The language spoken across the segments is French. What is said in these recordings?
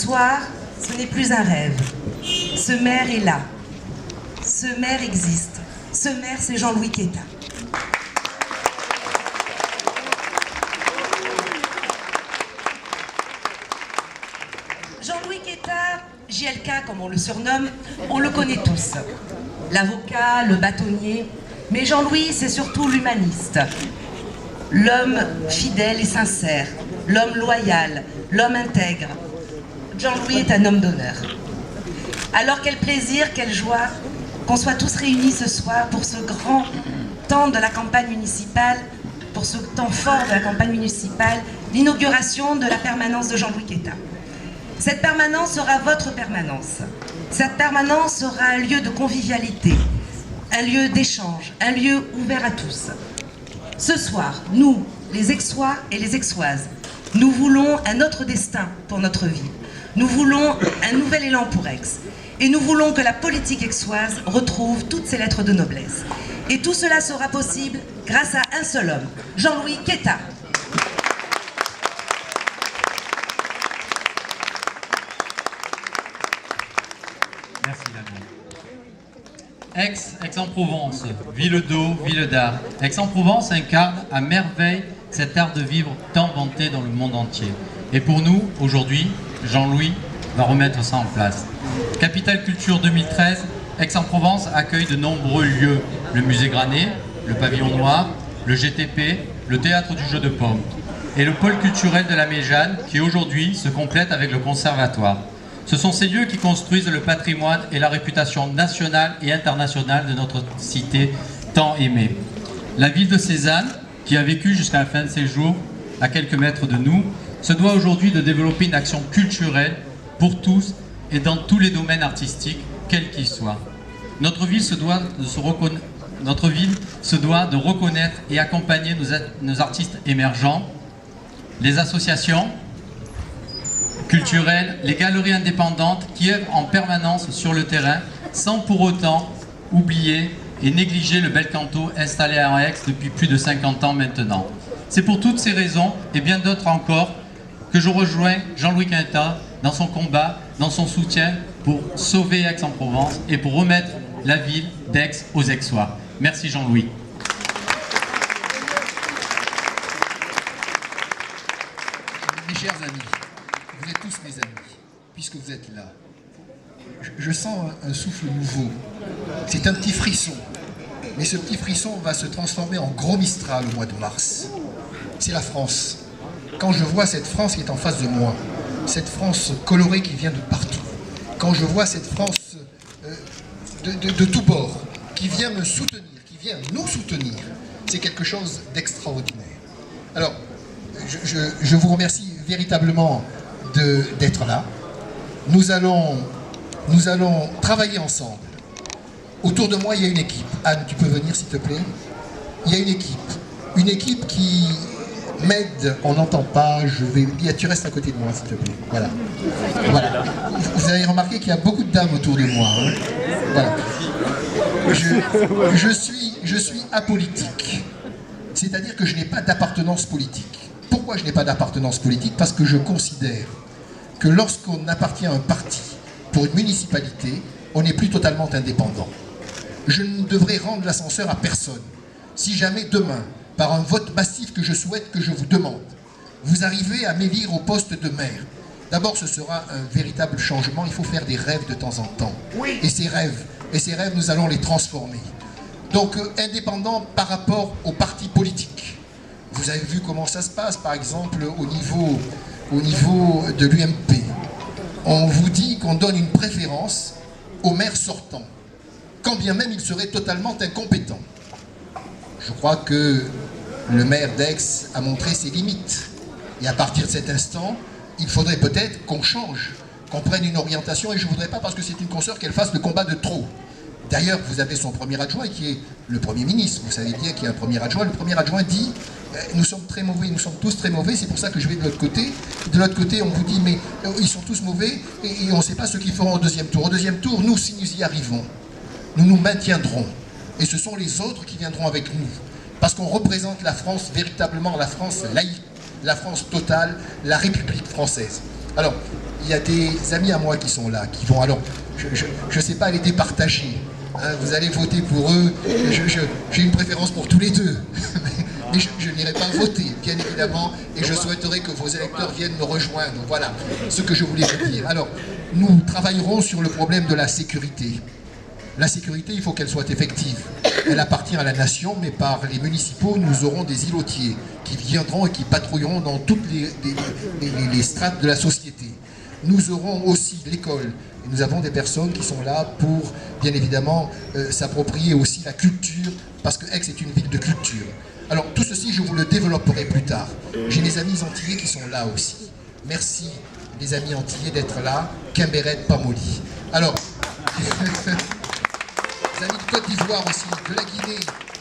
soir, ce n'est plus un rêve. Ce maire est là. Ce maire existe. Ce maire, c'est Jean-Louis Quetta. Jean-Louis Quetta, JLK comme on le surnomme, on le connaît tous. L'avocat, le bâtonnier, mais Jean-Louis, c'est surtout l'humaniste. L'homme fidèle et sincère, l'homme loyal, l'homme intègre. Jean-Louis est un homme d'honneur. Alors quel plaisir, quelle joie qu'on soit tous réunis ce soir pour ce grand temps de la campagne municipale, pour ce temps fort de la campagne municipale, l'inauguration de la permanence de Jean-Louis Quetta. Cette permanence sera votre permanence. Cette permanence sera un lieu de convivialité, un lieu d'échange, un lieu ouvert à tous. Ce soir, nous, les Aixois et les Aixoises, nous voulons un autre destin pour notre ville. Nous voulons un nouvel élan pour Aix. Et nous voulons que la politique aixoise retrouve toutes ses lettres de noblesse. Et tout cela sera possible grâce à un seul homme, Jean-Louis Quetta. Merci Damien. Aix-en-Provence, ville d'eau, ville d'art. Aix-en-Provence incarne à merveille cet art de vivre tant vanté dans le monde entier. Et pour nous, aujourd'hui, Jean-Louis va remettre ça en place. Capitale Culture 2013, Aix-en-Provence accueille de nombreux lieux. Le musée Granet, le pavillon noir, le GTP, le théâtre du jeu de paume et le pôle culturel de la Méjane qui aujourd'hui se complète avec le conservatoire. Ce sont ces lieux qui construisent le patrimoine et la réputation nationale et internationale de notre cité tant aimée. La ville de Cézanne, qui a vécu jusqu'à la fin de ses jours à quelques mètres de nous, se doit aujourd'hui de développer une action culturelle pour tous et dans tous les domaines artistiques, quels qu'ils soient. Notre ville se doit de reconnaître et accompagner nos artistes émergents, les associations culturelles, les galeries indépendantes qui œuvrent en permanence sur le terrain sans pour autant oublier et négliger le bel canto installé à Aix depuis plus de 50 ans maintenant. C'est pour toutes ces raisons et bien d'autres encore que je rejoins Jean-Louis Quetta dans son combat, dans son soutien pour sauver Aix-en-Provence et pour remettre la ville d'Aix aux Aixois. Merci Jean-Louis. Mes chers amis, vous êtes tous mes amis, puisque vous êtes là. Je sens un souffle nouveau. C'est un petit frisson. Mais ce petit frisson va se transformer en gros Mistral au mois de mars. C'est la France. Quand je vois cette France qui est en face de moi, cette France colorée qui vient de partout, quand je vois cette France de tous bords, qui vient me soutenir, qui vient nous soutenir, c'est quelque chose d'extraordinaire. Alors, je vous remercie véritablement d'être là. Nous allons travailler ensemble. Autour de moi, il y a une équipe. Anne, tu peux venir s'il te plaît? Il y a une équipe qui m'aide, on n'entend pas, tu restes à côté de moi s'il te plaît. Voilà. Voilà. Vous avez remarqué qu'il y a beaucoup de dames autour de moi. Hein. Voilà. Je suis apolitique. C'est-à-dire que je n'ai pas d'appartenance politique. Pourquoi je n'ai pas d'appartenance politique? Parce que je considère que lorsqu'on appartient à un parti pour une municipalité, on n'est plus totalement indépendant. Je ne devrais rendre l'ascenseur à personne. Si jamais demain, par un vote massif que je souhaite, que je vous demande, vous arrivez à m'élire au poste de maire, d'abord ce sera un véritable changement, il faut faire des rêves de temps en temps. Oui. Et ces rêves, nous allons les transformer. Donc indépendant par rapport aux partis politiques. Vous avez vu comment ça se passe, par exemple, au niveau de l'UMP. On vous dit qu'on donne une préférence au maire sortant, quand bien même il serait totalement incompétent. Je crois que le maire d'Aix a montré ses limites. Et à partir de cet instant, il faudrait peut-être qu'on change, qu'on prenne une orientation. Et je ne voudrais pas, parce que c'est une consoeur, qu'elle fasse le combat de trop. D'ailleurs, vous avez son premier adjoint qui est le Premier ministre. Vous savez bien qu'il y a un premier adjoint. Le premier adjoint dit « Nous sommes très mauvais, nous sommes tous très mauvais, c'est pour ça que je vais de l'autre côté. » De l'autre côté, on vous dit « Mais ils sont tous mauvais et on ne sait pas ce qu'ils feront au deuxième tour. » Au deuxième tour, nous, si nous y arrivons, nous nous maintiendrons. Et ce sont les autres qui viendront avec nous. Parce qu'on représente la France, véritablement la France laïque, la France totale, la République française. Alors, il y a des amis à moi qui sont là, qui vont, alors, je ne sais pas les départager, hein, vous allez voter pour eux, j'ai une préférence pour tous les deux, mais je n'irai pas voter, bien évidemment, et je souhaiterais que vos électeurs viennent me rejoindre. Donc voilà ce que je voulais vous dire. Alors, nous travaillerons sur le problème de la sécurité. La sécurité, il faut qu'elle soit effective. Elle appartient à la nation, mais par les municipaux, nous aurons des îlotiers qui viendront et qui patrouilleront dans toutes les strates de la société. Nous aurons aussi l'école. Et nous avons des personnes qui sont là pour, bien évidemment, s'approprier aussi la culture, parce que Aix est une ville de culture. Alors, tout ceci, je vous le développerai plus tard. J'ai des amis antillais qui sont là aussi. Merci, les amis antillais, d'être là. Quimberet, Pamoli. Alors, les amis de Côte d'Ivoire aussi, de la Guinée,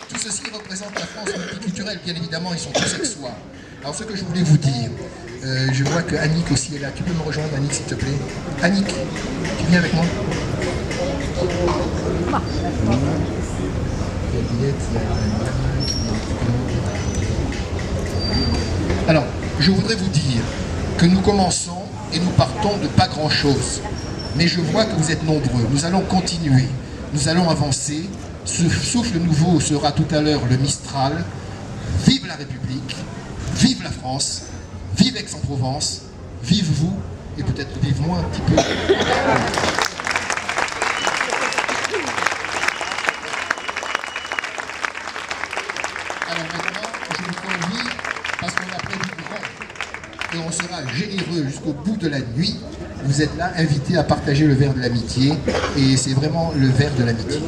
tout ceci représente la France multiculturelle, bien évidemment, ils sont tous sexuels. Alors, ce que je voulais vous dire, je vois que Annick aussi est là. Tu peux me rejoindre, Annick, s'il te plaît? Annick, tu viens avec moi? Alors, je voudrais vous dire que nous commençons et nous partons de pas grand-chose. Mais je vois que vous êtes nombreux. Nous allons continuer. Nous allons avancer. Ce souffle nouveau sera tout à l'heure le Mistral. Vive la République, vive la France, vive Aix-en-Provence, vive vous, et peut-être vive moi un petit peu. Alors maintenant, je vous convie, parce qu'on a prévu grand, et on sera généreux jusqu'au bout de la nuit. Vous êtes là, invités à partager le verre de l'amitié, et c'est vraiment le verre de l'amitié.